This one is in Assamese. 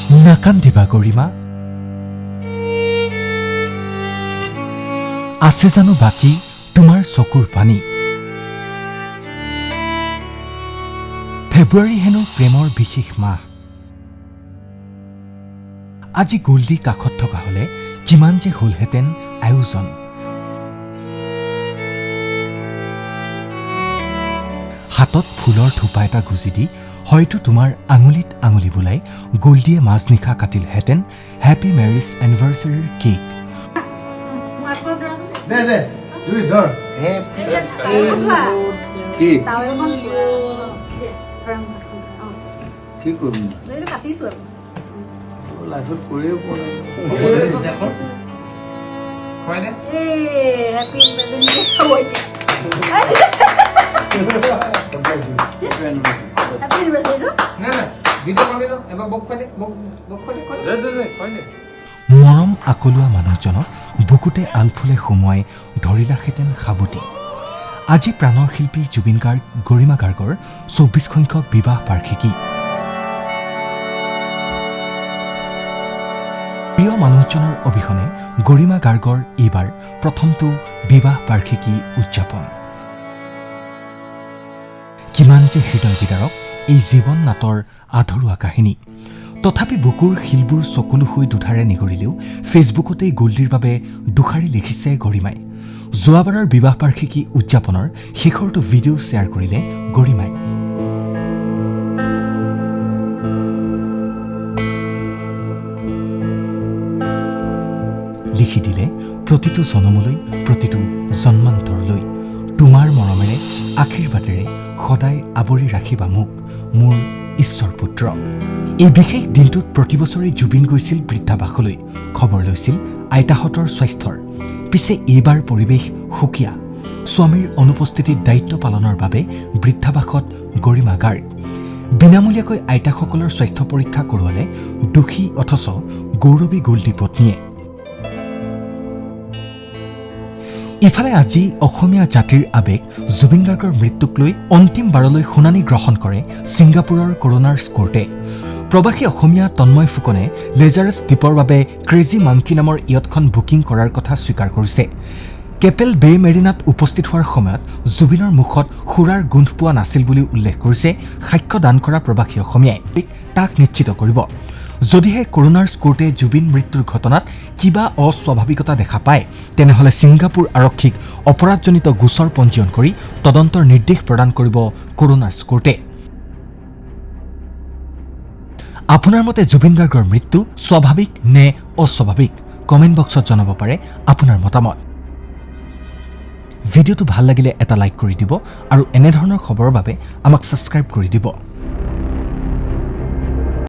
নাকান্দিবা গৰিমা আছে জানো বাকী তোমাৰ চকুৰ পানী ফেব্ৰুৱাৰী হেনো প্ৰেমৰ বিশেষ মাহ আজি গোল্ডি কাষত থকা হলে কিমান যে হলহেঁতেন আয়োজন হাতত ফুলৰ থোপা এটা গুজি দি হয়তো তোমাৰ আঙুলিত আঙুলি বুলাই গোল্ডিয়ে মাজনিশা কাটিলহেঁতেন হেপী মেৰিজ এনিভাৰ্চাৰীৰ কেক দে দে দুই ধৰ কি কি কৰিম লাইফত কৰিয়ে পোৱা নাই মৰম আকলোৱা মানুহজনক বুকুতে আলফুলে সুমুৱাই ধৰিলাহেঁতেন সাবতি আজি প্ৰাণৰ শিল্পী জুবিন গাৰ্গ গৰিমা গাৰ্গৰ ২৪ সংখ্যক বিবাহ বাৰ্ষিকী প্ৰিয় মানুহজনৰ অবিহনে গৰিমা গাৰ্গৰ এইবাৰ প্ৰথমটো বিবাহ বাৰ্ষিকী উদযাপন কিমান যে হৃদয় বিদাৰক এই জীৱন নাটৰ আধৰুৱা কাহিনী তথাপি বুকুৰ শিলবোৰ চকুলো হৈ দুধাৰে নিগৰিলেও ফেচবুকতেই গোল্ডিৰ বাবে দুখাৰী লিখিছে গৰিমাই যোৱাবাৰৰ বিবাহ বাৰ্ষিকী উদযাপনৰ শেষৰটো ভিডিঅ' শ্বেয়াৰ কৰিলে গৰিমাই লিখি দিলে প্ৰতিটো জনমলৈ প্ৰতিটো জন্মান্তৰলৈ তোমাৰ মৰমেৰে আশীৰ্বাদেৰে সদায় আৱৰি ৰাখিবা মোক মোৰ ঈশ্বৰ পুত্ৰ এই বিশেষ দিনটোত প্ৰতিবছৰে জুবিন গৈছিল বৃদ্ধাবাসলৈ খবৰ লৈছিল আইতাহঁতৰ স্বাস্থ্যৰ পিছে এইবাৰ পৰিৱেশ সুকীয়া স্বামীৰ অনুপস্থিতিত দায়িত্ব পালনৰ বাবে বৃদ্ধাবাসত গৰিমা গাৰ্গ বিনামূলীয়াকৈ আইতাসকলৰ স্বাস্থ্য পৰীক্ষা কৰোৱালে দুখী অথচ গৌৰৱী গোল্ডি পত্নীয়ে ইফালে আজি অসমীয়া জাতিৰ আৱেগ জুবিন গাৰ্গৰ মৃত্যুক লৈ অন্তিম বাৰলৈ শুনানি গ্ৰহণ কৰে ছিংগাপুৰৰ কৰোনাৰ স্কৰ্টে প্ৰবাসী অসমীয়া তন্ময় ফুকনে লেজাৰাছ দ্বীপৰ বাবে ক্ৰেজি মাংকি নামৰ ইয়টখন বুকিং কৰাৰ কথা স্বীকাৰ কৰিছে কেপেল বে মেৰিনাত উপস্থিত হোৱাৰ সময়ত জুবিনৰ মুখত সুৰাৰ গোন্ধ পোৱা নাছিল বুলি উল্লেখ কৰিছে সাক্ষ্য দান কৰা প্ৰবাসী অসমীয়াই তাক নিশ্চিত কৰিব যদিহে কৰোনাৰ স্কৰ্টে জুবিন মৃত্যুৰ ঘটনাত কিবা অস্বাভাৱিকতা দেখা পায় তেনেহলে ছিংগাপুৰ আৰক্ষীক অপৰাধজনিত গোচৰ পঞ্জীয়ন কৰি তদন্তৰ নিৰ্দেশ প্ৰদান কৰিব কৰোনাৰ স্কৰ্টে আপোনাৰ মতে জুবিন গাৰ্গৰ মৃত্যু স্বাভাৱিক নে অস্বাভাৱিক কমেণ্ট বক্সত জনাব পাৰে আপোনাৰ মতামত ভিডিঅ'টো ভাল লাগিলে এটা লাইক কৰি দিব আৰু এনে ধৰণৰ খবৰৰ বাবে আমাক ছাবস্ক্ৰাইব কৰি দিব